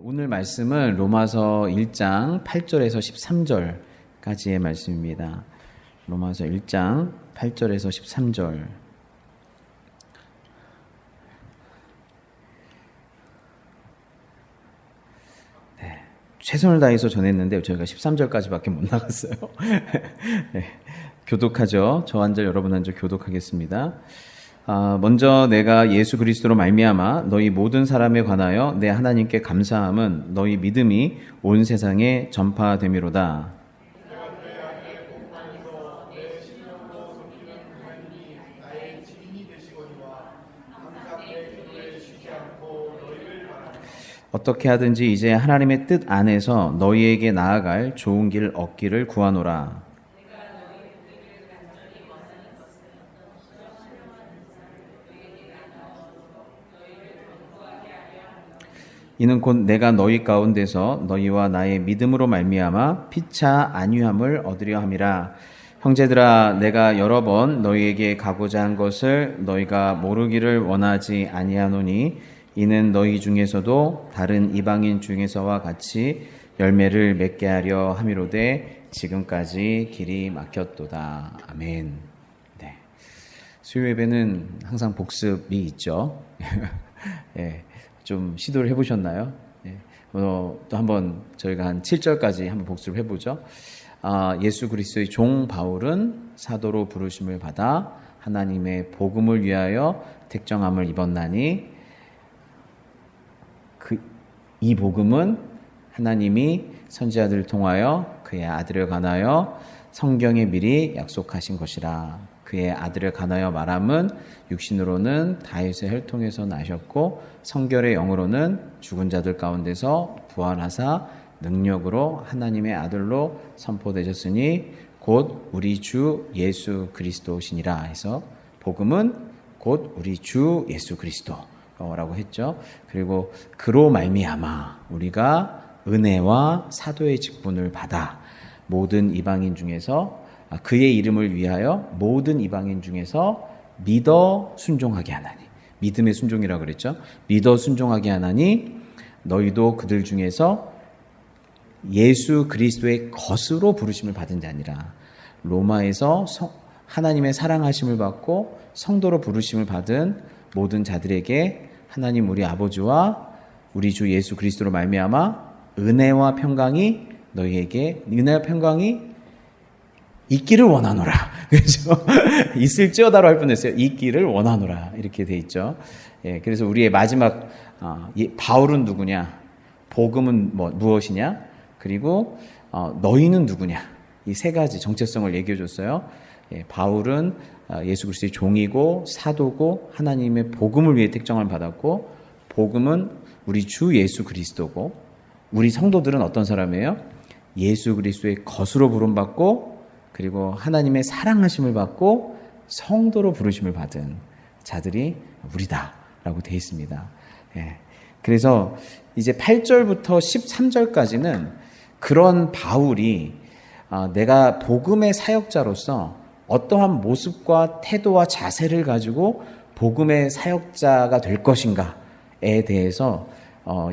오늘 말씀은 로마서 1장 8절에서 13절까지의 말씀입니다. 로마서 1장 8절에서 13절. 최선을 다해서 전했는데 저희가 13절까지밖에 못 나갔어요. 네, 교독하죠. 저 한 절 여러분 한 절 교독하겠습니다. 먼저 내가 예수 그리스도로 말미암아 너희 모든 사람에 관하여 내 하나님께 감사함은 너희 믿음이 온 세상에 전파됨이로다. 어떻게 하든지 이제 하나님의 뜻 안에서 너희에게 나아갈 좋은 길 얻기를 구하노라. 이는 곧 내가 너희 가운데서 너희와 나의 믿음으로 말미암아 피차 안위함을 얻으려 함이라. 형제들아, 내가 여러 번 너희에게 가고자 한 것을 너희가 모르기를 원하지 아니하노니 이는 너희 중에서도 다른 이방인 중에서와 같이 열매를 맺게 하려 함이로되 지금까지 길이 막혔도다. 아멘. 네. 수요 예배는 항상 복습이 있죠. 네. 좀 시도를 해보셨나요? 네. 또 한번 저희가 한 7절까지 한번 복습을 해보죠. 예수 그리스도의 종 바울은 사도로 부르심을 받아 하나님의 복음을 위하여 택정함을 입었나니 이 복음은 하나님이 선지자들을 통하여 그의 아들을 관하여 성경에 미리 약속하신 것이라. 그의 아들을 관하여 말함은 육신으로는 다윗의 혈통에서 나셨고 성결의 영으로는 죽은 자들 가운데서 부활하사 능력으로 하나님의 아들로 선포되셨으니 곧 우리 주 예수 그리스도시니라 해서 복음은 곧 우리 주 예수 그리스도라고 했죠. 그리고 그로 말미암아 우리가 은혜와 사도의 직분을 받아 모든 이방인 중에서 그의 이름을 위하여 모든 이방인 중에서 믿어 순종하게 하나니, 믿음의 순종이라고 그랬죠. 믿어 순종하게 하나니 너희도 그들 중에서 예수 그리스도의 것으로 부르심을 받은 자니라. 로마에서 하나님의 사랑하심을 받고 성도로 부르심을 받은 모든 자들에게 하나님 우리 아버지와 우리 주 예수 그리스도로 말미암아 은혜와 평강이 너희에게 은혜와 평강이 있기를 원하노라. 그렇죠? 있을지어다로 할 뻔했어요. 있기를 원하노라. 이렇게 돼 있죠. 예, 그래서 우리의 마지막 바울은 누구냐? 복음은 무엇이냐? 그리고 너희는 누구냐? 이 세 가지 정체성을 얘기해 줬어요. 예, 바울은 예수 그리스도의 종이고 사도고 하나님의 복음을 위해 택정을 받았고 복음은 우리 주 예수 그리스도고 우리 성도들은 어떤 사람이에요? 예수 그리스도의 것으로 부름받고 그리고 하나님의 사랑하심을 받고 성도로 부르심을 받은 자들이 우리다라고 되어 있습니다. 예. 그래서 이제 8절부터 13절까지는 그런 바울이 내가 복음의 사역자로서 어떠한 모습과 태도와 자세를 가지고 복음의 사역자가 될 것인가에 대해서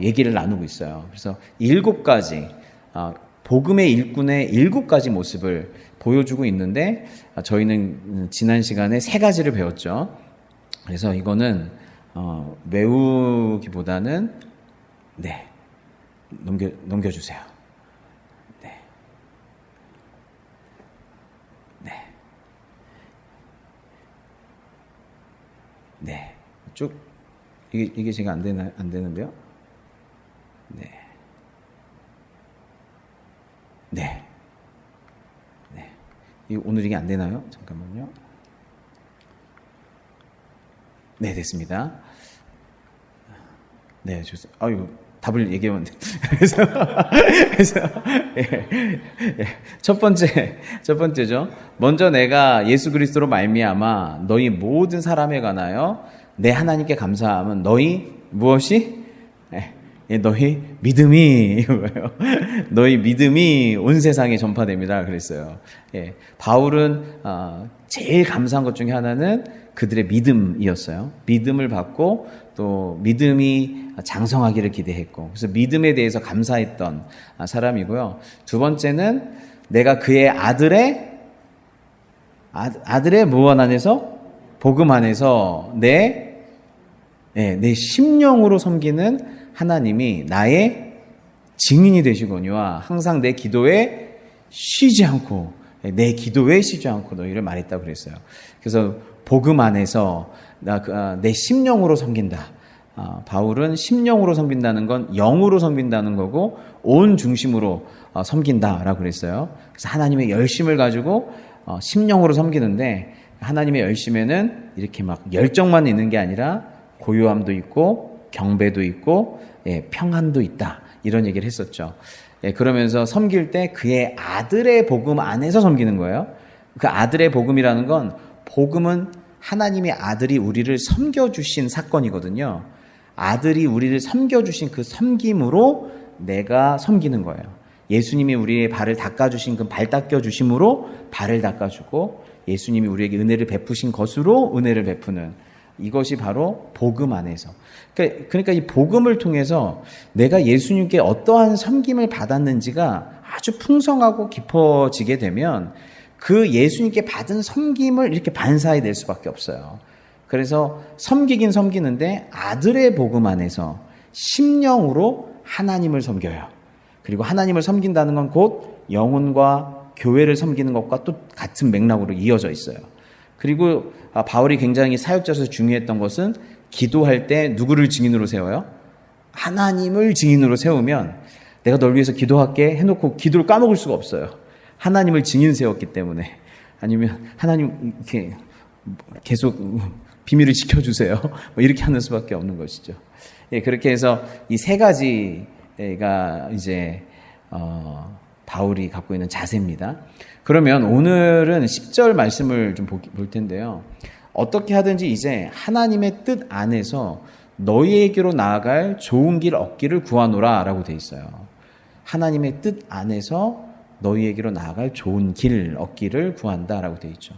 얘기를 나누고 있어요. 그래서 7가지 복음의 일꾼의 7가지 모습을 보여주고 있는데 저희는 지난 시간에 3가지를 배웠죠. 그래서 이거는 외우기보다는 넘겨주세요. 네. 쭉 이게 제가 안 되는데요. 네. 오늘 이게 안 되나요? 잠깐만요. 네, 됐습니다. 네, 좋습니다. 아유, 답을 얘기하면 돼. 그래서 첫 번째죠. 먼저 내가 예수 그리스도로 말미암아 너희 모든 사람에 관하여 내 하나님께 감사함은 너희 무엇이? 너희 믿음이 이거예요. 너희 믿음이 온 세상에 전파됩니다. 그랬어요. 예, 바울은 제일 감사한 것 중에 하나는 그들의 믿음이었어요. 믿음을 받고 또 믿음이 장성하기를 기대했고, 그래서 믿음에 대해서 감사했던 사람이고요. 두 번째는 내가 그의 아들의 무언 안에서, 복음 안에서 내 심령으로 섬기는 하나님이 나의 증인이 되시거니와 항상 내 기도에 쉬지 않고 너희를 말했다고 그랬어요. 그래서 복음 안에서 내 심령으로 섬긴다. 바울은 심령으로 섬긴다는 건 영으로 섬긴다는 거고 온 중심으로 섬긴다라고 그랬어요. 그래서 하나님의 열심을 가지고 심령으로 섬기는데, 하나님의 열심에는 이렇게 막 열정만 있는 게 아니라 고요함도 있고 경배도 있고 평안도 있다, 이런 얘기를 했었죠. 그러면서 섬길 때 그의 아들의 복음 안에서 섬기는 거예요. 그 아들의 복음이라는 건, 복음은 하나님의 아들이 우리를 섬겨주신 사건이거든요. 아들이 우리를 섬겨주신 그 섬김으로 내가 섬기는 거예요. 예수님이 우리의 발을 닦아주신 그 발 닦여주심으로 발을 닦아주고, 예수님이 우리에게 은혜를 베푸신 것으로 은혜를 베푸는, 이것이 바로 복음 안에서. 그러니까 이 복음을 통해서 내가 예수님께 어떠한 섬김을 받았는지가 아주 풍성하고 깊어지게 되면 그 예수님께 받은 섬김을 이렇게 반사해 낼 수밖에 없어요. 그래서 섬기긴 섬기는데 아들의 복음 안에서 심령으로 하나님을 섬겨요. 그리고 하나님을 섬긴다는 건 곧 영혼과 교회를 섬기는 것과 또 같은 맥락으로 이어져 있어요. 그리고 바울이 굉장히 사역자로서 중요했던 것은, 기도할 때 누구를 증인으로 세워요? 하나님을 증인으로 세우면, 내가 널 위해서 기도할게 해놓고 기도를 까먹을 수가 없어요. 하나님을 증인 세웠기 때문에. 아니면 하나님 이렇게 계속 비밀을 지켜주세요, 뭐 이렇게 하는 수밖에 없는 것이죠. 그렇게 해서 이 세 가지가 이제 바울이 갖고 있는 자세입니다. 그러면 오늘은 10절 말씀을 좀 볼 텐데요. 어떻게 하든지 이제 하나님의 뜻 안에서 너희에게로 나아갈 좋은 길 얻기를 구하노라 라고 돼 있어요. 하나님의 뜻 안에서 너희에게로 나아갈 좋은 길 얻기를 구한다라고 돼 있죠.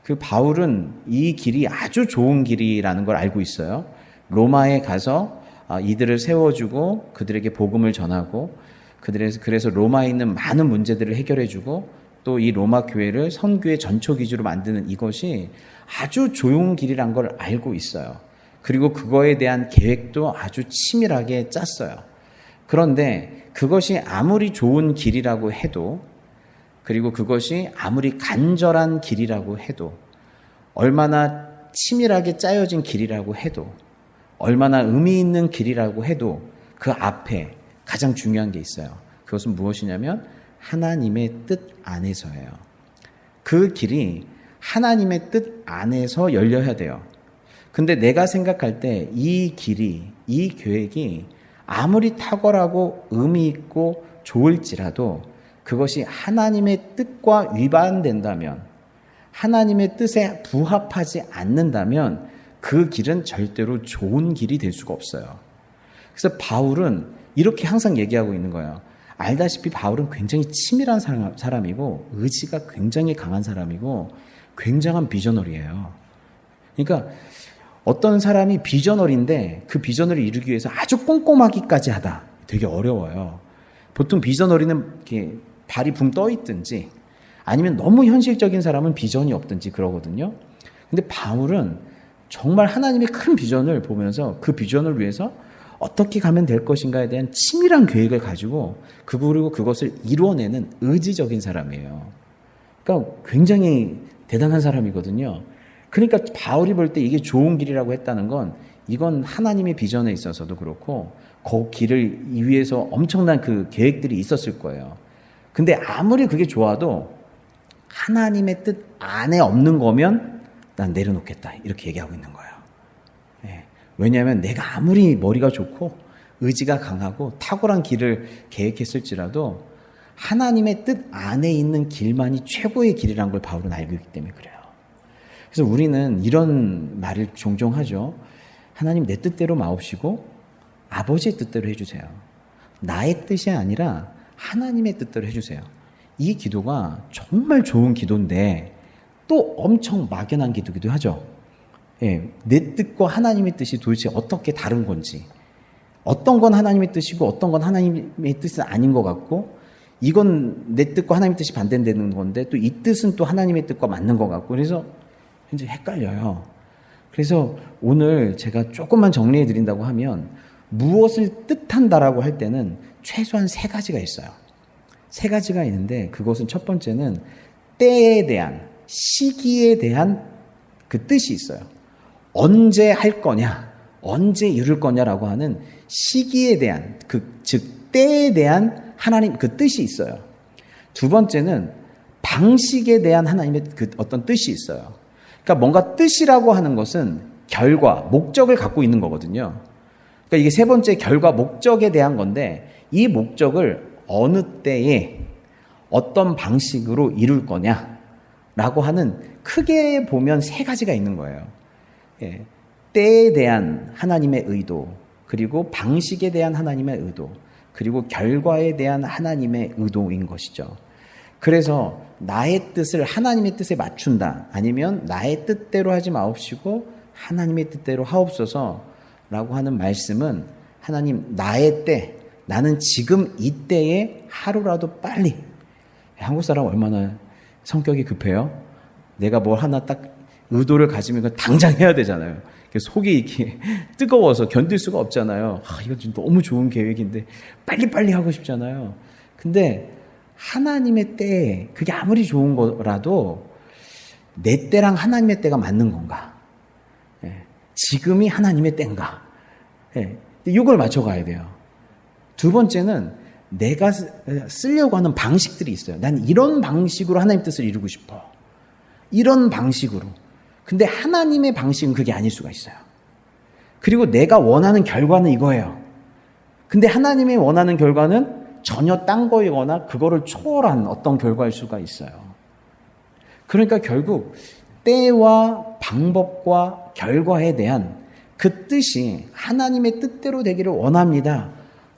그 바울은 이 길이 아주 좋은 길이라는 걸 알고 있어요. 로마에 가서 이들을 세워주고 그들에게 복음을 전하고, 그래서 로마에 있는 많은 문제들을 해결해주고, 또 이 로마 교회를 선교의 전초기지로 만드는 이것이 아주 좋은 길이란 걸 알고 있어요. 그리고 그거에 대한 계획도 아주 치밀하게 짰어요. 그런데 그것이 아무리 좋은 길이라고 해도, 그리고 그것이 아무리 간절한 길이라고 해도, 얼마나 치밀하게 짜여진 길이라고 해도, 얼마나 의미 있는 길이라고 해도 그 앞에 가장 중요한 게 있어요. 그것은 무엇이냐면 하나님의 뜻 안에서예요. 그 길이 하나님의 뜻 안에서 열려야 돼요. 근데 내가 생각할 때 이 길이, 이 계획이 아무리 탁월하고 의미 있고 좋을지라도 그것이 하나님의 뜻과 위반된다면, 하나님의 뜻에 부합하지 않는다면 그 길은 절대로 좋은 길이 될 수가 없어요. 그래서 바울은 이렇게 항상 얘기하고 있는 거예요. 알다시피 바울은 굉장히 치밀한 사람이고 의지가 굉장히 강한 사람이고 굉장한 비저너리예요. 그러니까 어떤 사람이 비저너리인데 그 비저너리를 이루기 위해서 아주 꼼꼼하기까지 하다, 되게 어려워요. 보통 비저너리는 이렇게 발이 붕 떠 있든지 아니면 너무 현실적인 사람은 비전이 없든지 그러거든요. 근데 바울은 정말 하나님의 큰 비전을 보면서 그 비전을 위해서 어떻게 가면 될 것인가에 대한 치밀한 계획을 가지고 그리고 그것을 이루어내는 의지적인 사람이에요. 그러니까 굉장히 대단한 사람이거든요. 그러니까 바울이 볼 때 이게 좋은 길이라고 했다는 건 이건 하나님의 비전에 있어서도 그렇고 그 길을 위해서 엄청난 그 계획들이 있었을 거예요. 근데 아무리 그게 좋아도 하나님의 뜻 안에 없는 거면 난 내려놓겠다, 이렇게 얘기하고 있는 거예요. 왜냐하면 내가 아무리 머리가 좋고 의지가 강하고 탁월한 길을 계획했을지라도 하나님의 뜻 안에 있는 길만이 최고의 길이라는 걸 바울은 알고 있기 때문에 그래요. 그래서 우리는 이런 말을 종종 하죠. 하나님 내 뜻대로 마옵시고 아버지의 뜻대로 해주세요. 나의 뜻이 아니라 하나님의 뜻대로 해주세요. 이 기도가 정말 좋은 기도인데 또 엄청 막연한 기도기도 하죠. 예, 내 뜻과 하나님의 뜻이 도대체 어떻게 다른 건지, 어떤 건 하나님의 뜻이고 어떤 건 하나님의 뜻은 아닌 것 같고, 이건 내 뜻과 하나님의 뜻이 반대되는 건데 또 이 뜻은 또 하나님의 뜻과 맞는 것 같고, 그래서 굉장히 헷갈려요. 그래서 오늘 제가 조금만 정리해 드린다고 하면, 무엇을 뜻한다라고 할 때는 최소한 세 가지가 있어요. 세 가지가 있는데, 그것은 첫 번째는 때에 대한, 시기에 대한 그 뜻이 있어요. 언제 할 거냐, 언제 이룰 거냐라고 하는 시기에 대한, 즉 때에 대한 하나님 그 뜻이 있어요. 두 번째는 방식에 대한 하나님의 그 어떤 뜻이 있어요. 그러니까 뭔가 뜻이라고 하는 것은 결과, 목적을 갖고 있는 거거든요. 그러니까 이게 세 번째 결과, 목적에 대한 건데, 이 목적을 어느 때에 어떤 방식으로 이룰 거냐라고 하는, 크게 보면 세 가지가 있는 거예요. 예, 때에 대한 하나님의 의도, 그리고 방식에 대한 하나님의 의도, 그리고 결과에 대한 하나님의 의도인 것이죠. 그래서 나의 뜻을 하나님의 뜻에 맞춘다, 아니면 나의 뜻대로 하지 마옵시고 하나님의 뜻대로 하옵소서 라고 하는 말씀은, 하나님 나의 때, 나는 지금 이 때에 하루라도 빨리, 한국 사람 얼마나 성격이 급해요? 내가 뭘 하나 딱 의도를 가지면 그걸 당장 해야 되잖아요. 속이 이렇게 뜨거워서 견딜 수가 없잖아요. 이건 좀 너무 좋은 계획인데 빨리빨리 하고 싶잖아요. 근데 하나님의 때에 그게 아무리 좋은 거라도 내 때랑 하나님의 때가 맞는 건가? 지금이 하나님의 때인가? 이걸 맞춰가야 돼요. 두 번째는 내가 쓰려고 하는 방식들이 있어요. 난 이런 방식으로 하나님 뜻을 이루고 싶어. 이런 방식으로. 근데 하나님의 방식은 그게 아닐 수가 있어요. 그리고 내가 원하는 결과는 이거예요. 근데 하나님이 원하는 결과는 전혀 딴 거이거나 그거를 초월한 어떤 결과일 수가 있어요. 그러니까 결국 때와 방법과 결과에 대한 그 뜻이 하나님의 뜻대로 되기를 원합니다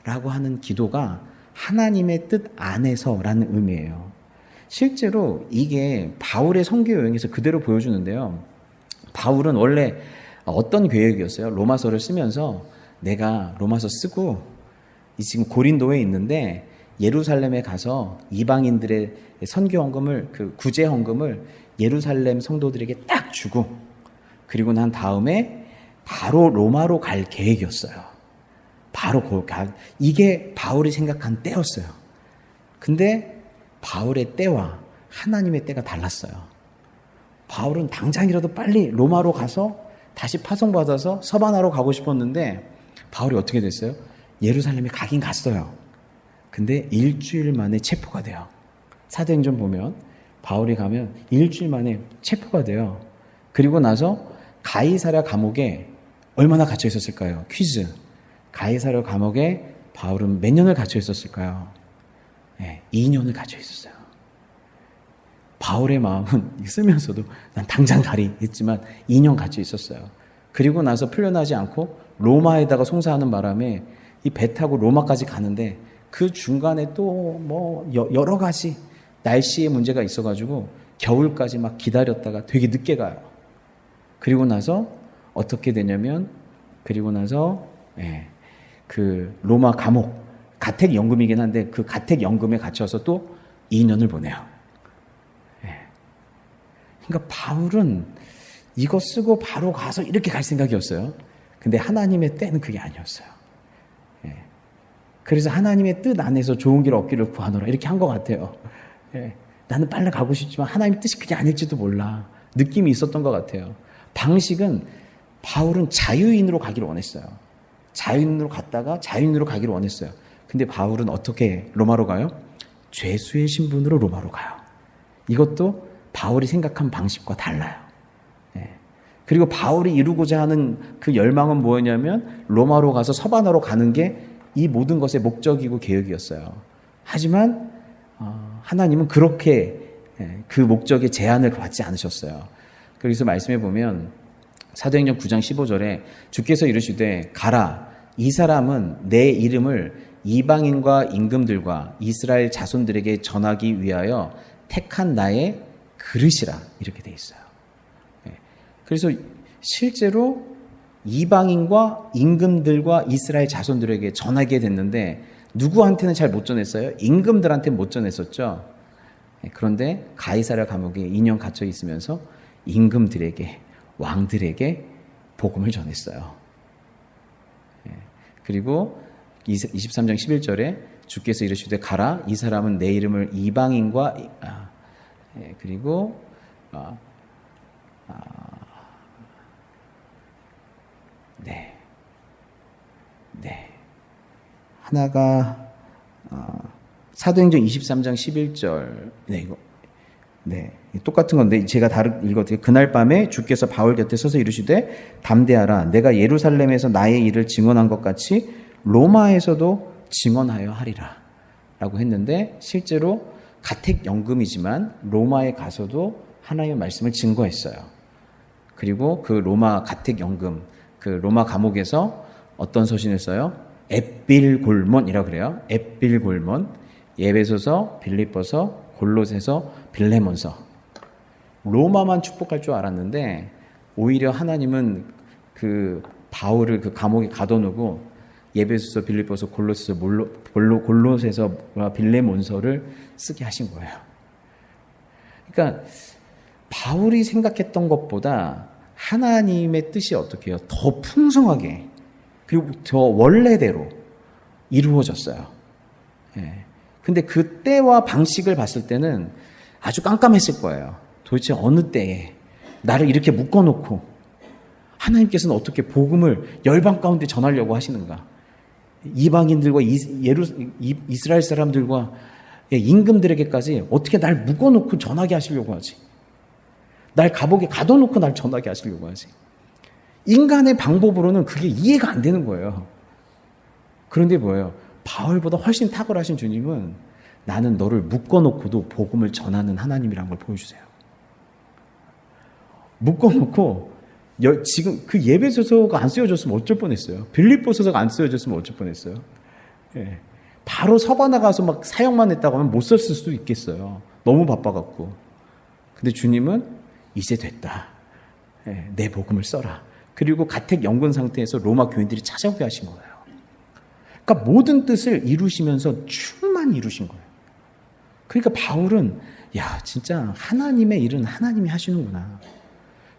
라고 하는 기도가 하나님의 뜻 안에서라는 의미예요. 실제로 이게 바울의 선교 여행에서 그대로 보여주는데요. 바울은 원래 어떤 계획이었어요? 로마서를 쓰면서 내가 로마서 쓰고 지금 고린도에 있는데 예루살렘에 가서 이방인들의 선교 헌금을, 그 구제 헌금을 예루살렘 성도들에게 딱 주고, 그리고 난 다음에 바로 로마로 갈 계획이었어요. 바로 이게 바울이 생각한 때였어요. 근데 바울의 때와 하나님의 때가 달랐어요. 바울은 당장이라도 빨리 로마로 가서 다시 파송받아서 서바나로 가고 싶었는데, 바울이 어떻게 됐어요? 예루살렘에 가긴 갔어요. 근데 일주일 만에 체포가 돼요. 사도행전 보면 바울이 가면 일주일 만에 체포가 돼요. 그리고 나서 가이사랴 감옥에 얼마나 갇혀 있었을까요? 퀴즈. 가이사랴 감옥에 바울은 몇 년을 갇혀 있었을까요? 2년을 갇혀 있었어요. 바울의 마음은 쓰면서도 난 당장 가리 했지만 2년 갇혀 있었어요. 그리고 나서 풀려나지 않고 로마에다가 송사하는 바람에 이 배 타고 로마까지 가는데, 그 중간에 또 뭐 여러 가지 날씨의 문제가 있어가지고 겨울까지 막 기다렸다가 되게 늦게 가요. 그리고 나서 어떻게 되냐면, 그리고 나서 그 로마 감옥, 가택 연금이긴 한데 그 가택 연금에 갇혀서 또 2년을 보내요. 그러니까 바울은 이거 쓰고 바로 가서 이렇게 갈 생각이었어요. 근데 하나님의 때는 그게 아니었어요. 그래서 하나님의 뜻 안에서 좋은 길 얻기를 구하노라 이렇게 한 것 같아요. 나는 빨리 가고 싶지만 하나님의 뜻이 그게 아닐지도 몰라. 느낌이 있었던 것 같아요. 방식은, 바울은 자유인으로 가기를 원했어요. 자유인으로 갔다가 자유인으로 가기를 원했어요. 근데 바울은 어떻게 로마로 가요? 죄수의 신분으로 로마로 가요. 이것도 바울이 생각한 방식과 달라요. 그리고 바울이 이루고자 하는 그 열망은 뭐였냐면 로마로 가서 서바나로 가는 게 이 모든 것의 목적이고 계획이었어요. 하지만 하나님은 그렇게 그 목적의 제한을 받지 않으셨어요. 그래서 말씀해 보면 사도행전 9장 15절에 주께서 이르시되 가라 이 사람은 내 이름을 이방인과 임금들과 이스라엘 자손들에게 전하기 위하여 택한 나의 그릇이라 이렇게 돼 있어요. 그래서 실제로 이방인과 임금들과 이스라엘 자손들에게 전하게 됐는데 누구한테는 잘 못 전했어요? 임금들한테는 못 전했었죠. 그런데 가이사랴 감옥에 2년 갇혀 있으면서 임금들에게, 왕들에게 복음을 전했어요. 그리고 23장 11절에 주께서 이르시되 가라, 이 사람은 내 이름을 이방인과 그리고 하나가 사도행전 23장 11절 똑같은 건데 제가 읽어드릴게요. 그날 밤에 주께서 바울 곁에 서서 이르시되 담대하라, 내가 예루살렘에서 나의 일을 증언한 것 같이 로마에서도 증언하여 하리라 라고 했는데, 실제로 가택연금이지만 로마에 가서도 하나님의 말씀을 증거했어요. 그리고 그 로마 가택연금, 그 로마 감옥에서 어떤 서신을 써요? 앳빌골몬이라고 그래요. 앳빌골몬, 에베소서, 빌립보서, 골로새서, 빌레몬서. 로마만 축복할 줄 알았는데 오히려 하나님은 그 바울을 그 감옥에 가둬놓고 에베소서, 빌립보서, 골로새서, 빌레몬서를 쓰게 하신 거예요. 그러니까 바울이 생각했던 것보다 하나님의 뜻이 어떻게 해요? 더 풍성하게, 그리고 더 원래대로 이루어졌어요. 근데 그 때와 방식을 봤을 때는 아주 깜깜했을 거예요. 도대체 어느 때에 나를 이렇게 묶어놓고 하나님께서는 어떻게 복음을 열방 가운데 전하려고 하시는가? 이방인들과 이스라엘 사람들과 임금들에게까지 어떻게 날 묶어놓고 전하게 하시려고 하지? 날 감옥에 가둬놓고 날 전하게 하시려고 하지? 인간의 방법으로는 그게 이해가 안 되는 거예요. 그런데 뭐예요? 바울보다 훨씬 탁월하신 주님은 나는 너를 묶어놓고도 복음을 전하는 하나님이라는 걸 보여주세요. 묶어놓고 지금 그 예배소서가 안 쓰여졌으면 어쩔 뻔했어요. 빌립보서가 안 쓰여졌으면 어쩔 뻔했어요. 바로 서바나 가서 막 사역만 했다고 하면 못 썼을 수도 있겠어요. 너무 바빠갖고. 근데 주님은 이제 됐다. 내 복음을 써라. 그리고 가택 연금 상태에서 로마 교인들이 찾아오게 하신 거예요. 그러니까 모든 뜻을 이루시면서 충만히 이루신 거예요. 그러니까 바울은 진짜 하나님의 일은 하나님이 하시는구나.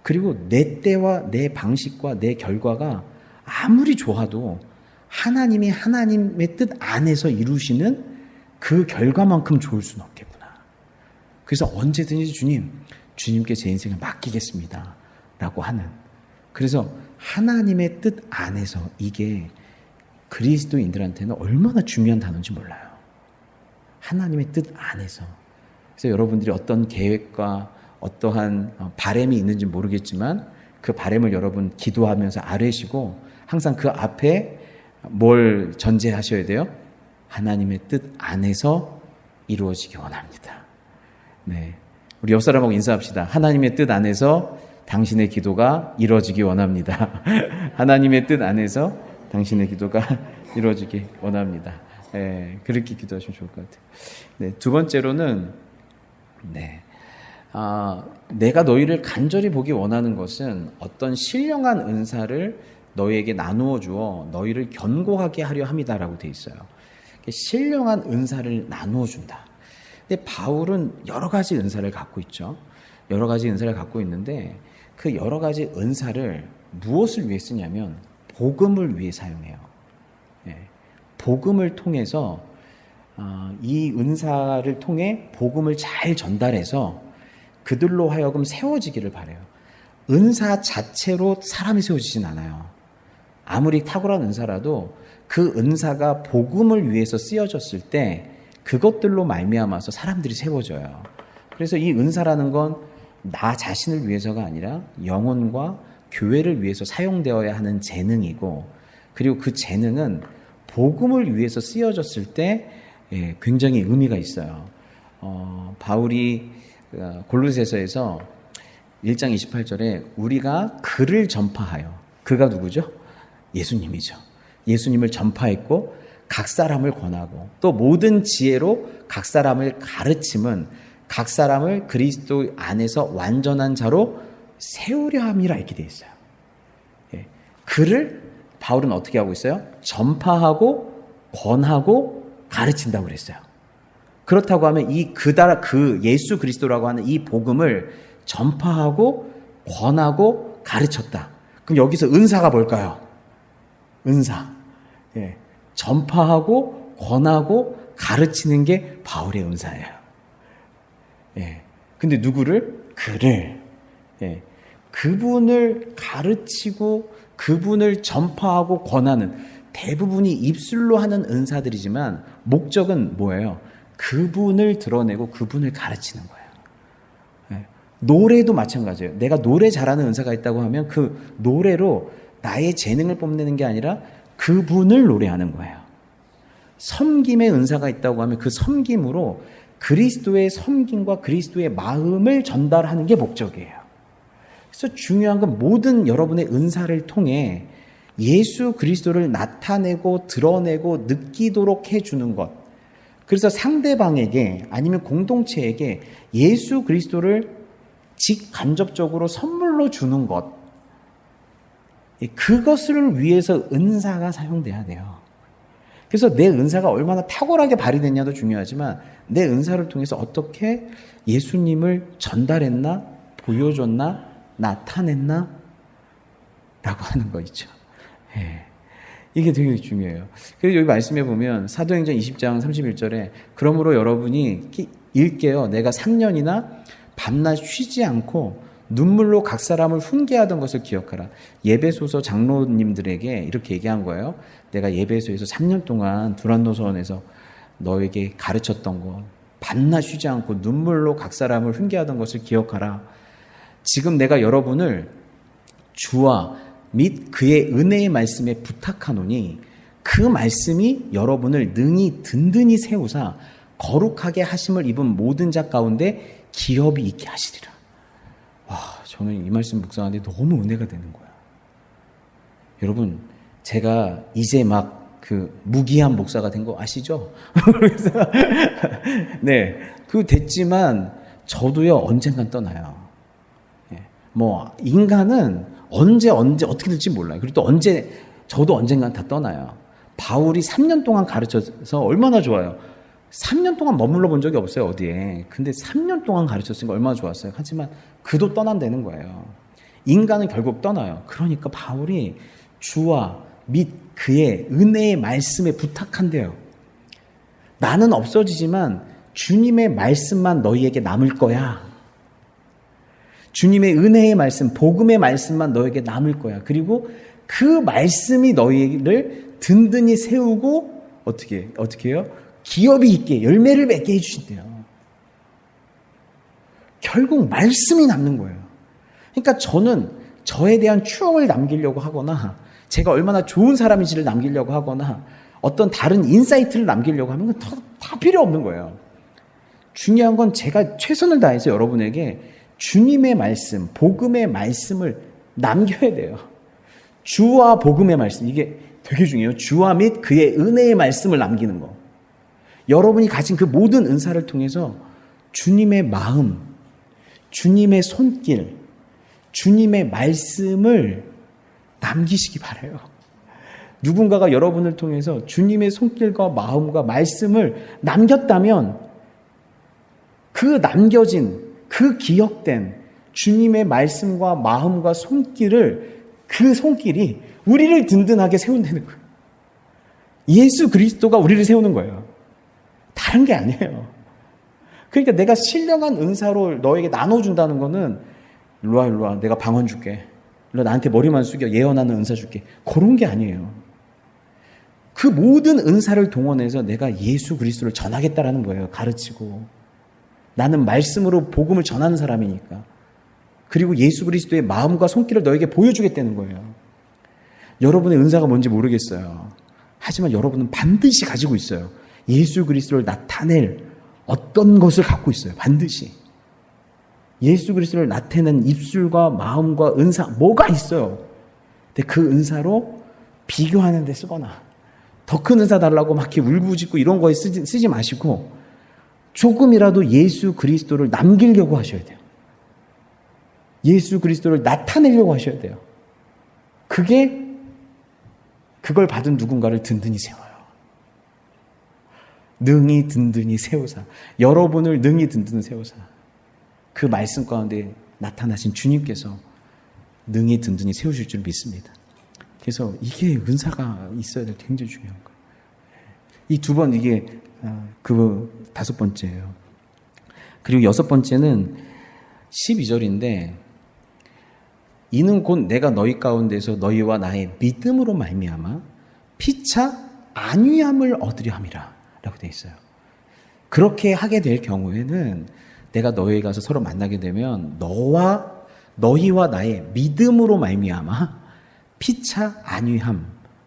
그리고 내 때와 내 방식과 내 결과가 아무리 좋아도 하나님이 하나님의 뜻 안에서 이루시는 그 결과만큼 좋을 수는 없겠구나. 그래서 언제든지 주님께 제 인생을 맡기겠습니다 라고 하는, 그래서 하나님의 뜻 안에서, 이게 그리스도인들한테는 얼마나 중요한 단어인지 몰라요. 하나님의 뜻 안에서. 그래서 여러분들이 어떤 계획과 어떠한 바람이 있는지 모르겠지만 그 바람을 여러분 기도하면서 아뢰시고 항상 그 앞에 뭘 전제하셔야 돼요? 하나님의 뜻 안에서 이루어지기 원합니다. 네, 우리 옆 사람하고 인사합시다. 하나님의 뜻 안에서 당신의 기도가 이루어지기 원합니다. 하나님의 뜻 안에서 당신의 기도가 이루어지기 원합니다. 네, 그렇게 기도하시면 좋을 것 같아요. 네, 두 번째로는 내가 너희를 간절히 보기 원하는 것은 어떤 신령한 은사를 너희에게 나누어 주어 너희를 견고하게 하려 함이다라고 되어 있어요. 신령한 은사를 나누어 준다. 근데 바울은 여러 가지 은사를 갖고 있죠. 여러 가지 은사를 갖고 있는데 그 여러 가지 은사를 무엇을 위해 쓰냐면 복음을 위해 사용해요. 복음을 통해서 이 은사를 통해 복음을 잘 전달해서 그들로 하여금 세워지기를 바라요. 은사 자체로 사람이 세워지진 않아요. 아무리 탁월한 은사라도 그 은사가 복음을 위해서 쓰여졌을 때 그것들로 말미암아서 사람들이 세워져요. 그래서 이 은사라는 건 나 자신을 위해서가 아니라 영혼과 교회를 위해서 사용되어야 하는 재능이고, 그리고 그 재능은 복음을 위해서 쓰여졌을 때 굉장히 의미가 있어요. 바울이 골로새서에서 1장 28절에 우리가 그를 전파하여, 그가 누구죠? 예수님이죠. 예수님을 전파했고 각 사람을 권하고 또 모든 지혜로 각 사람을 가르침은 각 사람을 그리스도 안에서 완전한 자로 세우려 함이라 이렇게 되어 있어요. 그를 바울은 어떻게 하고 있어요? 전파하고 권하고 가르친다고 그랬어요. 그렇다고 하면 그 예수 그리스도라고 하는 이 복음을 전파하고 권하고 가르쳤다. 그럼 여기서 은사가 뭘까요? 은사. 전파하고 권하고 가르치는 게 바울의 은사예요. 근데 누구를? 그를. 그분을 가르치고 그분을 전파하고 권하는 대부분이 입술로 하는 은사들이지만 목적은 뭐예요? 그분을 드러내고 그분을 가르치는 거예요. 노래도 마찬가지예요. 내가 노래 잘하는 은사가 있다고 하면 그 노래로 나의 재능을 뽐내는 게 아니라 그분을 노래하는 거예요. 섬김의 은사가 있다고 하면 그 섬김으로 그리스도의 섬김과 그리스도의 마음을 전달하는 게 목적이에요. 그래서 중요한 건 모든 여러분의 은사를 통해 예수 그리스도를 나타내고 드러내고 느끼도록 해주는 것. 그래서 상대방에게 아니면 공동체에게 예수 그리스도를 직간접적으로 선물로 주는 것. 그것을 위해서 은사가 사용돼야 돼요. 그래서 내 은사가 얼마나 탁월하게 발휘됐냐도 중요하지만 내 은사를 통해서 어떻게 예수님을 전달했나, 보여줬나, 나타냈나? 라고 하는 거 있죠. 이게 되게 중요해요. 그래서 여기 말씀해 보면 사도행전 20장 31절에 그러므로 여러분이 읽게요. 내가 3년이나 밤낮 쉬지 않고 눈물로 각 사람을 훈계하던 것을 기억하라. 예배소서 장로님들에게 이렇게 얘기한 거예요. 내가 예배소에서 3년 동안 두란노선에서 너에게 가르쳤던 것, 밤낮 쉬지 않고 눈물로 각 사람을 훈계하던 것을 기억하라. 지금 내가 여러분을 주와 및 그의 은혜의 말씀에 부탁하노니 그 말씀이 여러분을 능히 든든히 세우사 거룩하게 하심을 입은 모든 자 가운데 기업이 있게 하시리라. 와, 저는 이 말씀 묵상하는데 너무 은혜가 되는 거야. 여러분, 제가 이제 막 무기한 목사가 된 거 아시죠? 그래서 네, 됐지만 저도요 언젠간 떠나요. 인간은 언제 어떻게 될지 몰라요. 그리고 또 저도 언젠간 다 떠나요. 바울이 3년 동안 가르쳐서 얼마나 좋아요. 3년 동안 머물러 본 적이 없어요, 어디에. 근데 3년 동안 가르쳤으니까 얼마나 좋았어요. 하지만 그도 떠난다는 거예요. 인간은 결국 떠나요. 그러니까 바울이 주와 및 그의 은혜의 말씀에 부탁한대요. 나는 없어지지만 주님의 말씀만 너희에게 남을 거야. 주님의 은혜의 말씀, 복음의 말씀만 너에게 남을 거야. 그리고 그 말씀이 너희를 든든히 세우고 어떻게 해요? 기업이 있게 열매를 맺게 해주신대요. 결국 말씀이 남는 거예요. 그러니까 저는 저에 대한 추억을 남기려고 하거나 제가 얼마나 좋은 사람인지를 남기려고 하거나 어떤 다른 인사이트를 남기려고 하면 다 필요 없는 거예요. 중요한 건 제가 최선을 다해서 여러분에게 주님의 말씀, 복음의 말씀을 남겨야 돼요. 주와 복음의 말씀, 이게 되게 중요해요. 주와 및 그의 은혜의 말씀을 남기는 거. 여러분이 가진 그 모든 은사를 통해서 주님의 마음, 주님의 손길, 주님의 말씀을 남기시기 바라요. 누군가가 여러분을 통해서 주님의 손길과 마음과 말씀을 남겼다면 그 남겨진 그 기억된 주님의 말씀과 마음과 그 손길이 우리를 든든하게 세운다는 거예요. 예수 그리스도가 우리를 세우는 거예요. 다른 게 아니에요. 그러니까 내가 신령한 은사로 너에게 나눠준다는 거는 일로 와, 내가 방언 줄게. 일로 나한테 머리만 숙여 예언하는 은사 줄게. 그런 게 아니에요. 그 모든 은사를 동원해서 내가 예수 그리스도를 전하겠다라는 거예요. 가르치고. 나는 말씀으로 복음을 전하는 사람이니까. 그리고 예수 그리스도의 마음과 손길을 너에게 보여주겠다는 거예요. 여러분의 은사가 뭔지 모르겠어요. 하지만 여러분은 반드시 가지고 있어요. 예수 그리스도를 나타낼 어떤 것을 갖고 있어요. 반드시. 예수 그리스도를 나타내는 입술과 마음과 은사 뭐가 있어요. 근데 그 은사로 비교하는 데 쓰거나 더 큰 은사 달라고 막 이렇게 울부짖고 이런 거에 쓰지 마시고 조금이라도 예수 그리스도를 남기려고 하셔야 돼요. 예수 그리스도를 나타내려고 하셔야 돼요. 그걸 받은 누군가를 든든히 세워요. 능히 든든히 세우사. 여러분을 능히 든든히 세우사. 그 말씀 가운데 나타나신 주님께서 능히 든든히 세우실 줄 믿습니다. 그래서 이게 은사가 있어야 될 굉장히 중요한 거예요. 이 두 번 이게 그 다섯 번째예요. 그리고 여섯 번째는 12절인데 이는 곧 내가 너희 가운데서 너희와 나의 믿음으로 말미암아 피차 안위함을 얻으려 함이라 라고 되어 있어요. 그렇게 하게 될 경우에는 내가 너희에 가서 서로 만나게 되면 너희와 나의 믿음으로 말미암아 피차 안위함을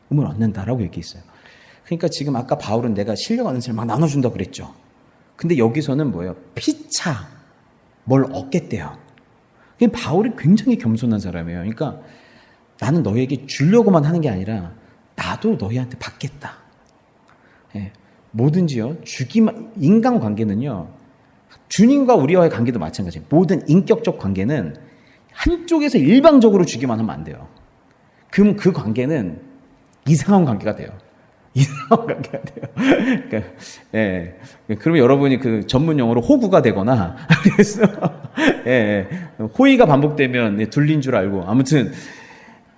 얻는다라고 얘기했어요. 그러니까 지금 아까 바울은 내가 신령 은사를 막 나눠준다고 그랬죠. 근데 여기서는 뭐예요? 피차 뭘 얻겠대요. 바울이 굉장히 겸손한 사람이에요. 그러니까 나는 너에게 주려고만 하는 게 아니라 나도 너희한테 받겠다. 예, 뭐든지요. 인간관계는요. 주님과 우리와의 관계도 마찬가지예요. 모든 인격적 관계는 한쪽에서 일방적으로 주기만 하면 안 돼요. 그럼 그 관계는 이상한 관계가 돼요. 이상한 관계가 돼요. 그러니까, 예. 그러면 여러분이 그 전문 용어로 호구가 되거나, 그래서, 예. 호의가 반복되면 둘린 줄 알고.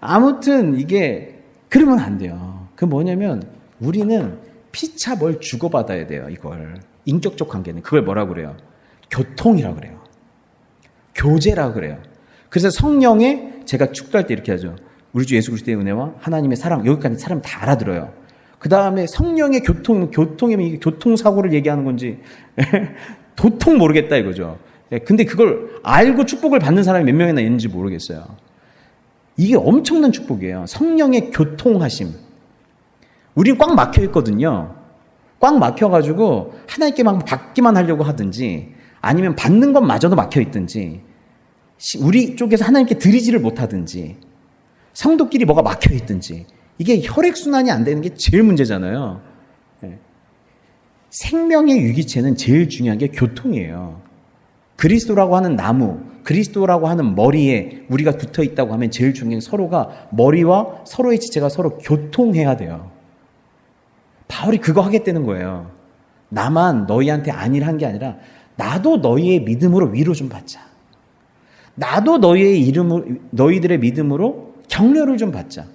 아무튼 이게, 그러면 안 돼요. 그 뭐냐면, 우리는 피차 뭘 주고받아야 돼요, 이걸. 인격적 관계는. 그걸 뭐라고 그래요? 교통이라고 그래요. 교제라고 그래요. 그래서 성령의, 제가 축도할 때 이렇게 하죠. 우리 주 예수 그리스도의 은혜와 하나님의 사랑, 여기까지 사람 다 알아들어요. 그 다음에 성령의 교통이면 이게 교통사고를 얘기하는 건지, 도통 모르겠다 이거죠. 근데 그걸 알고 축복을 받는 사람이 몇 명이나 있는지 모르겠어요. 이게 엄청난 축복이에요. 성령의 교통하심. 우리는 꽉 막혀 있거든요. 꽉 막혀가지고 하나님께 막 받기만 하려고 하든지 아니면 받는 것마저도 막혀 있든지 우리 쪽에서 하나님께 드리지를 못하든지 성도끼리 뭐가 막혀 있든지 이게 혈액순환이 안 되는 게 제일 문제잖아요. 생명의 유기체는 제일 중요한 게 교통이에요. 그리스도라고 하는 나무, 그리스도라고 하는 머리에 우리가 붙어 있다고 하면 제일 중요한 게 서로가 머리와 서로의 지체가 서로 교통해야 돼요. 바울이 그거 하겠다는 거예요. 나만 너희한테 안위를 한 게 아니라 나도 너희의 믿음으로 위로 좀 받자. 나도 너희들의 믿음으로 격려를 좀 받자.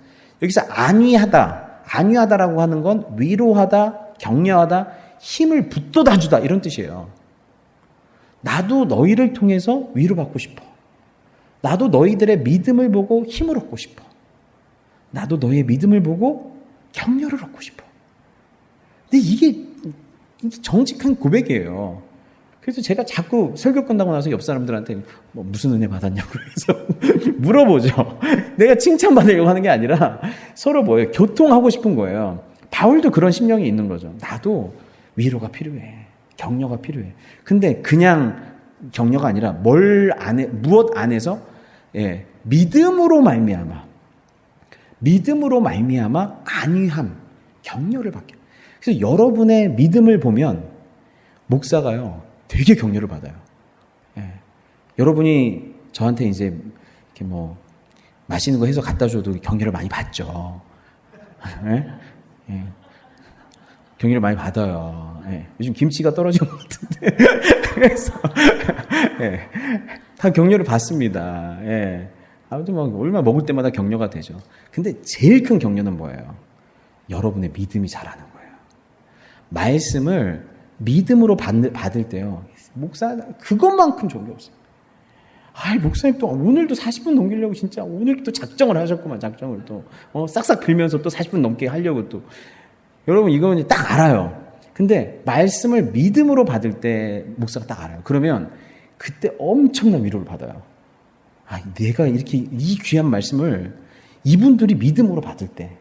여기서 안위하다라고 하는 건 위로하다, 격려하다, 힘을 북돋아 주다 이런 뜻이에요. 나도 너희를 통해서 위로받고 싶어. 나도 너희들의 믿음을 보고 힘을 얻고 싶어. 나도 너희의 믿음을 보고 격려를 얻고 싶어. 근데 이게 정직한 고백이에요. 그래서 제가 자꾸 설교 끝나고 나서 옆 사람들한테 무슨 은혜 받았냐고 해서 물어보죠. 내가 칭찬받으려고 하는 게 아니라 서로 뭐예요? 교통하고 싶은 거예요. 바울도 그런 심령이 있는 거죠. 나도 위로가 필요해. 격려가 필요해. 근데 그냥 격려가 아니라 무엇 안에서 믿음으로 말미암아 안위함, 격려를 받게. 그래서 여러분의 믿음을 보면 목사가요 되게 격려를 받아요. 여러분이 저한테 이제 이렇게 뭐 맛있는 거 해서 갖다 줘도 격려를 많이 받죠. 격려를 많이 받아요. 요즘 김치가 떨어진 것 같은데 그래서 다 격려를 받습니다. 아무튼 뭐 얼마나 먹을 때마다 격려가 되죠. 근데 제일 큰 격려는 뭐예요? 여러분의 믿음이 자라는 거예요. 말씀을 믿음으로 받을 때요. 목사 그것만큼 좋은 게 없어요. 목사님 또 오늘도 40분 넘기려고 진짜 오늘 또 작정을 하셨구만. 작정을 또 싹싹 빌면서 또 40분 넘게 하려고 또 여러분 이거는 딱 알아요. 근데 말씀을 믿음으로 받을 때 목사가 딱 알아요. 그러면 그때 엄청난 위로를 받아요. 내가 이렇게 이 귀한 말씀을 이분들이 믿음으로 받을 때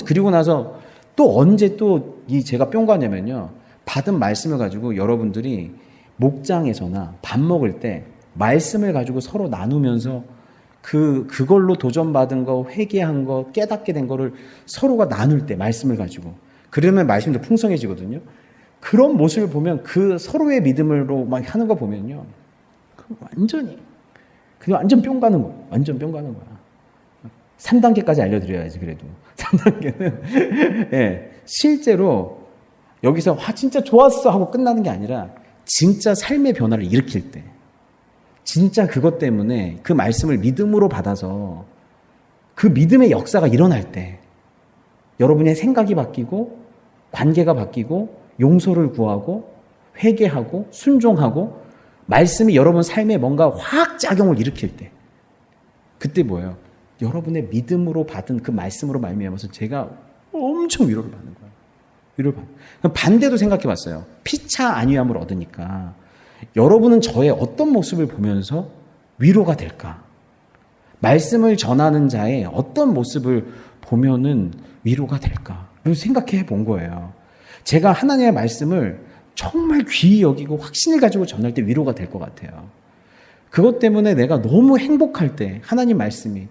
그리고 나서 또 언제 또 제가 뿅 가냐면요. 받은 말씀을 가지고 여러분들이 목장에서나 밥 먹을 때 말씀을 가지고 서로 나누면서 그걸로 도전받은 거, 회개한 거, 깨닫게 된 거를 서로가 나눌 때, 말씀을 가지고. 그러면 말씀도 풍성해지거든요. 그런 모습을 보면 그 서로의 믿음으로 막 하는 거 보면요. 완전히, 그냥 완전 뿅 가는 거야. 완전 뿅 가는 거야. 3단계까지 알려드려야지, 그래도. 3단계는. 예, 실제로 여기서, 진짜 좋았어 하고 끝나는 게 아니라, 진짜 삶의 변화를 일으킬 때, 진짜 그것 때문에 그 말씀을 믿음으로 받아서 그 믿음의 역사가 일어날 때 여러분의 생각이 바뀌고 관계가 바뀌고 용서를 구하고 회개하고 순종하고 말씀이 여러분 삶에 뭔가 화학 작용을 일으킬 때 그때 뭐예요? 여러분의 믿음으로 받은 그 말씀으로 말미암아서 제가 엄청 위로를 받는 거예요. 위로를 받는. 반대도 생각해 봤어요. 피차 안위함을 얻으니까 여러분은 저의 어떤 모습을 보면서 위로가 될까? 말씀을 전하는 자의 어떤 모습을 보면은 위로가 될까? 생각해 본 거예요. 제가 하나님의 말씀을 정말 귀히 여기고 확신을 가지고 전할 때 위로가 될 것 같아요. 그것 때문에 내가 너무 행복할 때 하나님 말씀이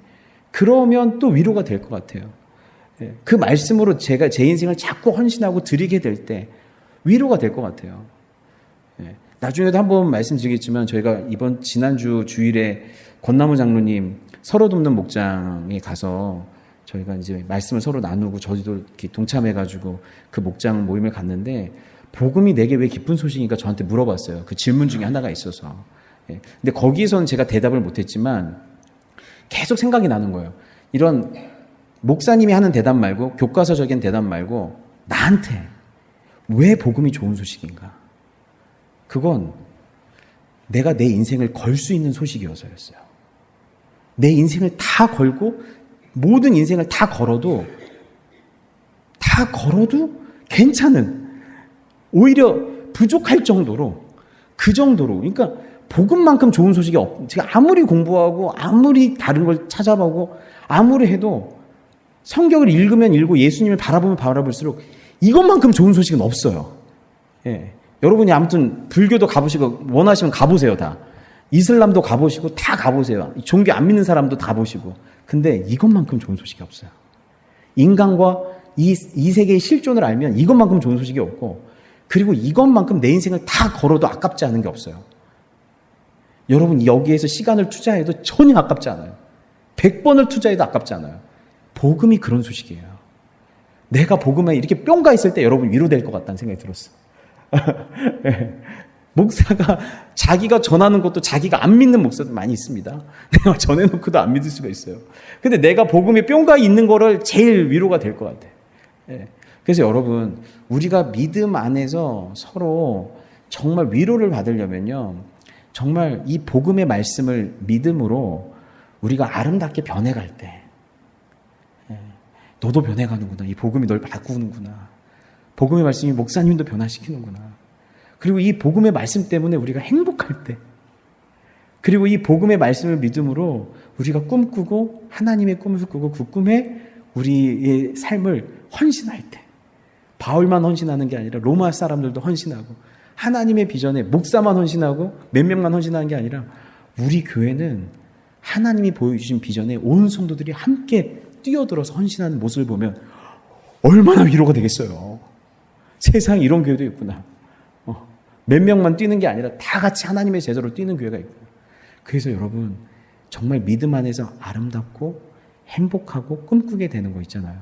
그러면 또 위로가 될 것 같아요. 그 말씀으로 제가 제 인생을 자꾸 헌신하고 드리게 될 때 위로가 될 것 같아요. 나중에도 한번 말씀드리겠지만 저희가 지난주 주일에 권나무 장로님 서로 돕는 목장에 가서 저희가 이제 말씀을 서로 나누고 저희도 이렇게 동참해가지고 그 목장 모임을 갔는데 복음이 내게 왜 기쁜 소식인가 저한테 물어봤어요. 그 질문 중에 하나가 있어서. 근데 거기서는 제가 대답을 못했지만 계속 생각이 나는 거예요. 이런 목사님이 하는 대답 말고 교과서적인 대답 말고 나한테 왜 복음이 좋은 소식인가? 그건 내가 내 인생을 걸 수 있는 소식이어서였어요. 내 인생을 다 걸고 모든 인생을 다 걸어도 괜찮은 오히려 부족할 정도로 그 정도로 그러니까 복음만큼 좋은 소식이 제가 아무리 공부하고 아무리 다른 걸 찾아보고 아무리 해도 성경을 읽으면 읽고 예수님을 바라보면 바라볼수록 이것만큼 좋은 소식은 없어요. 예. 여러분이 아무튼 불교도 가보시고 원하시면 가보세요. 다. 이슬람도 가보시고 다 가보세요. 종교 안 믿는 사람도 다 보시고. 근데 이것만큼 좋은 소식이 없어요. 인간과 이 세계의 실존을 알면 이것만큼 좋은 소식이 없고 그리고 이것만큼 내 인생을 다 걸어도 아깝지 않은 게 없어요. 여러분 여기에서 시간을 투자해도 전혀 아깝지 않아요. 100번을 투자해도 아깝지 않아요. 복음이 그런 소식이에요. 내가 복음에 이렇게 뿅가 있을 때 여러분 위로될 것 같다는 생각이 들었어요. 목사가 자기가 전하는 것도 자기가 안 믿는 목사도 많이 있습니다. 내가 전해놓고도 안 믿을 수가 있어요. 근데 내가 복음에 뿅가 있는 거를 제일 위로가 될 것 같아. 그래서 여러분 우리가 믿음 안에서 서로 정말 위로를 받으려면요. 정말 이 복음의 말씀을 믿음으로 우리가 아름답게 변해갈 때 너도 변해가는구나. 이 복음이 널 바꾸는구나. 복음의 말씀이 목사님도 변화시키는구나. 그리고 이 복음의 말씀 때문에 우리가 행복할 때 그리고 이 복음의 말씀을 믿음으로 우리가 꿈꾸고 하나님의 꿈을 꾸고 그 꿈에 우리의 삶을 헌신할 때 바울만 헌신하는 게 아니라 로마 사람들도 헌신하고 하나님의 비전에 목사만 헌신하고 몇 명만 헌신하는 게 아니라 우리 교회는 하나님이 보여주신 비전에 온 성도들이 함께 뛰어들어서 헌신하는 모습을 보면 얼마나 위로가 되겠어요. 세상에 이런 교회도 있구나. 몇 명만 뛰는 게 아니라 다 같이 하나님의 제자로 뛰는 교회가 있구나. 그래서 여러분 정말 믿음 안에서 아름답고 행복하고 꿈꾸게 되는 거 있잖아요.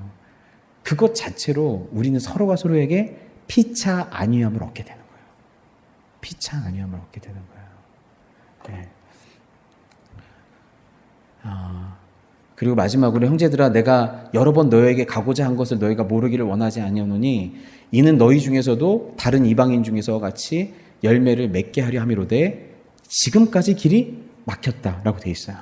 그것 자체로 우리는 서로가 서로에게 피차 안위함을 얻게 되는 거예요. 피차 안위함을 얻게 되는 거예요. 네. 그리고 마지막으로 형제들아 내가 여러 번 너에게 가고자 한 것을 너희가 모르기를 원하지 아니하노니 이는 너희 중에서도 다른 이방인 중에서 같이 열매를 맺게 하려 함이로되 지금까지 길이 막혔다라고 되어 있어요.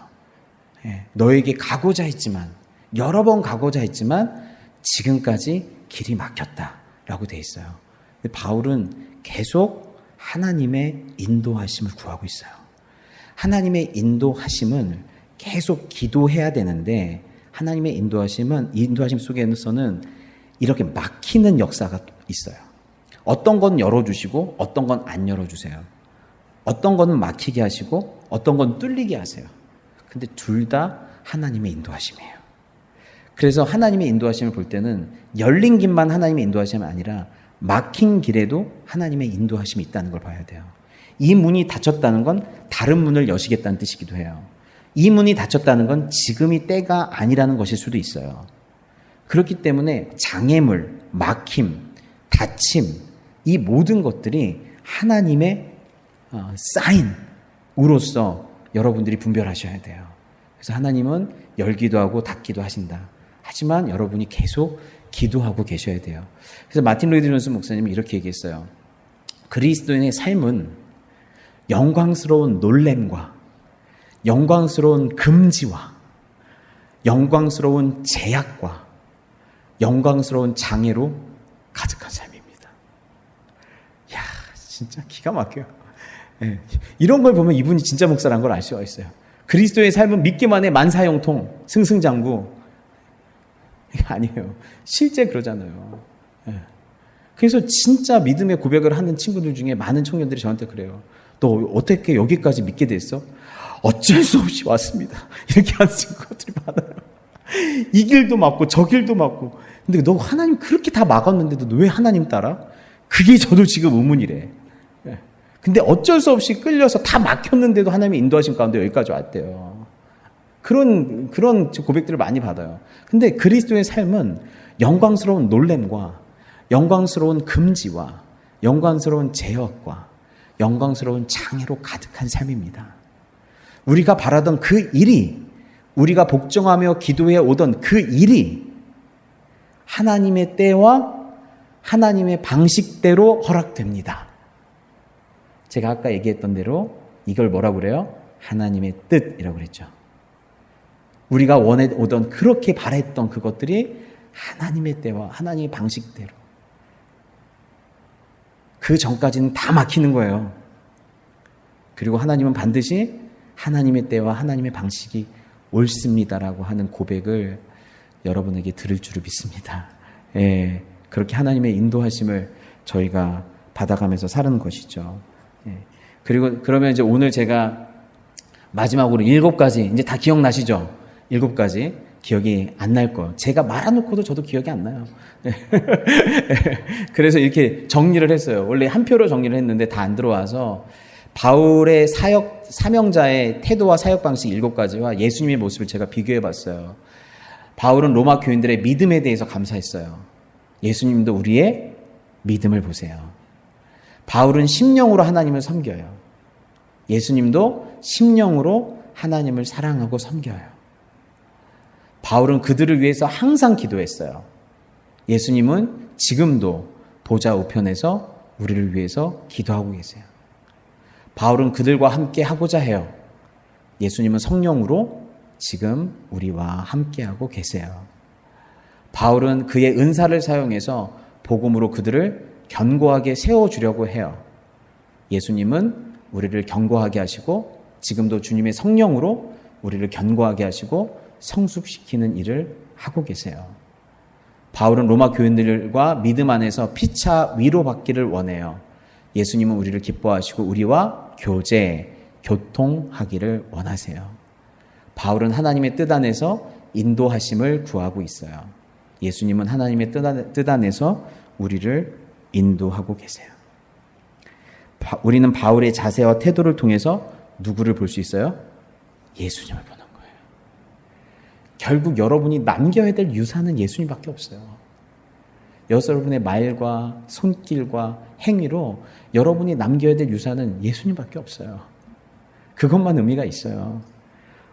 너에게 가고자 했지만 여러 번 가고자 했지만 지금까지 길이 막혔다라고 되어 있어요. 근데 바울은 계속 하나님의 인도하심을 구하고 있어요. 하나님의 인도하심은 계속 기도해야 되는데 하나님의 인도하심 속에서는 이렇게 막히는 역사가 있어요. 어떤 건 열어주시고 어떤 건 안 열어주세요. 어떤 건 막히게 하시고 어떤 건 뚫리게 하세요. 근데 둘 다 하나님의 인도하심이에요. 그래서 하나님의 인도하심을 볼 때는 열린 길만 하나님의 인도하심이 아니라 막힌 길에도 하나님의 인도하심이 있다는 걸 봐야 돼요. 이 문이 닫혔다는 건 다른 문을 여시겠다는 뜻이기도 해요. 이 문이 닫혔다는 건 지금이 때가 아니라는 것일 수도 있어요. 그렇기 때문에 장애물, 막힘, 닫힘, 이 모든 것들이 하나님의 사인으로서 여러분들이 분별하셔야 돼요. 그래서 하나님은 열기도 하고 닫기도 하신다. 하지만 여러분이 계속 기도하고 계셔야 돼요. 그래서 마틴 로이드 존스 목사님이 이렇게 얘기했어요. 그리스도인의 삶은 영광스러운 놀램과 영광스러운 금지와 영광스러운 제약과 영광스러운 장애로 가득한 삶입니다. 이야, 진짜 기가 막혀요. 네. 이런 걸 보면 이분이 진짜 목사라는 걸 알 수가 있어요. 그리스도의 삶은 믿기만 해 만사형통, 승승장구. 이게 아니에요. 실제 그러잖아요. 네. 그래서 진짜 믿음의 고백을 하는 친구들 중에 많은 청년들이 저한테 그래요. 너 어떻게 여기까지 믿게 됐어? 어쩔 수 없이 왔습니다. 이렇게 하는 친구들이 많아요. 이 길도 막고 저 길도 막고. 근데 너 하나님 그렇게 다 막았는데도 너 왜 하나님 따라? 그게 저도 지금 의문이래. 근데 어쩔 수 없이 끌려서 다 막혔는데도 하나님의 인도하심 가운데 여기까지 왔대요. 그런 고백들을 많이 받아요. 근데 그리스도의 삶은 영광스러운 놀램과 영광스러운 금지와 영광스러운 제약과 영광스러운 장애로 가득한 삶입니다. 우리가 바라던 그 일이, 우리가 복종하며 기도해 오던 그 일이 하나님의 때와 하나님의 방식대로 허락됩니다. 제가 아까 얘기했던 대로 이걸 뭐라고 그래요? 하나님의 뜻이라고 그랬죠. 우리가 원해 오던 그렇게 바랬던 그것들이 하나님의 때와 하나님의 방식대로. 그 전까지는 다 막히는 거예요. 그리고 하나님은 반드시 하나님의 때와 하나님의 방식이 옳습니다라고 하는 고백을 여러분에게 들을 줄을 믿습니다. 예, 그렇게 하나님의 인도하심을 저희가 받아가면서 사는 것이죠. 예, 그리고 그러면 이제 오늘 제가 마지막으로 7가지, 이제 다 기억나시죠? 7가지 기억이 안 날 거예요. 제가 말아놓고도 저도 기억이 안 나요. 그래서 이렇게 정리를 했어요. 원래 한 표로 정리를 했는데 다 안 들어와서 바울의 사명자의 태도와 사역 방식 7가지와 예수님의 모습을 제가 비교해 봤어요. 바울은 로마 교인들의 믿음에 대해서 감사했어요. 예수님도 우리의 믿음을 보세요. 바울은 심령으로 하나님을 섬겨요. 예수님도 심령으로 하나님을 사랑하고 섬겨요. 바울은 그들을 위해서 항상 기도했어요. 예수님은 지금도 보좌 우편에서 우리를 위해서 기도하고 계세요. 바울은 그들과 함께 하고자 해요. 예수님은 성령으로 지금 우리와 함께하고 계세요. 바울은 그의 은사를 사용해서 복음으로 그들을 견고하게 세워주려고 해요. 예수님은 우리를 견고하게 하시고 지금도 주님의 성령으로 우리를 견고하게 하시고 성숙시키는 일을 하고 계세요. 바울은 로마 교인들과 믿음 안에서 피차 위로받기를 원해요. 예수님은 우리를 기뻐하시고 우리와 교통하기를 원하세요. 바울은 하나님의 뜻 안에서 인도하심을 구하고 있어요. 예수님은 하나님의 뜻 안에서 우리를 인도하고 계세요. 우리는 바울의 자세와 태도를 통해서 누구를 볼 수 있어요? 예수님을 보는 거예요. 결국 여러분이 남겨야 될 유산은 예수님밖에 없어요. 여러분의 말과 손길과 행위로 여러분이 남겨야 될 유산은 예수님밖에 없어요. 그것만 의미가 있어요.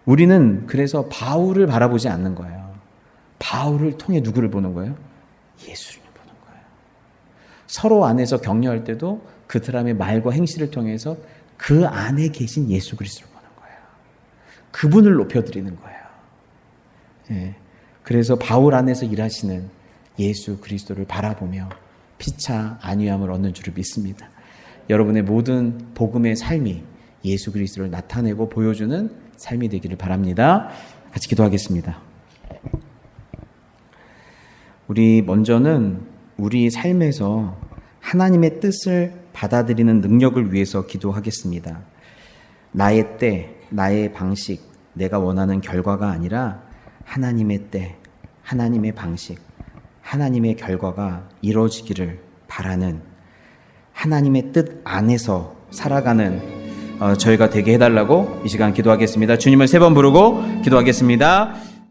우리는 그래서 바울을 바라보지 않는 거예요. 바울을 통해 누구를 보는 거예요? 예수를 보는 거예요. 서로 안에서 격려할 때도 그 사람의 말과 행실을 통해서 그 안에 계신 예수 그리스도를 보는 거예요. 그분을 높여드리는 거예요. 예. 그래서 바울 안에서 일하시는 예수 그리스도를 바라보며 피차 안위함을 얻는 줄을 믿습니다. 여러분의 모든 복음의 삶이 예수 그리스도를 나타내고 보여주는 삶이 되기를 바랍니다. 같이 기도하겠습니다. 우리 먼저는 우리 삶에서 하나님의 뜻을 받아들이는 능력을 위해서 기도하겠습니다. 나의 때, 나의 방식, 내가 원하는 결과가 아니라 하나님의 때, 하나님의 방식, 하나님의 결과가 이루어지기를 바라는 하나님의 뜻 안에서 살아가는 저희가 되게 해달라고 이 시간 기도하겠습니다. 주님을 3번 부르고 기도하겠습니다.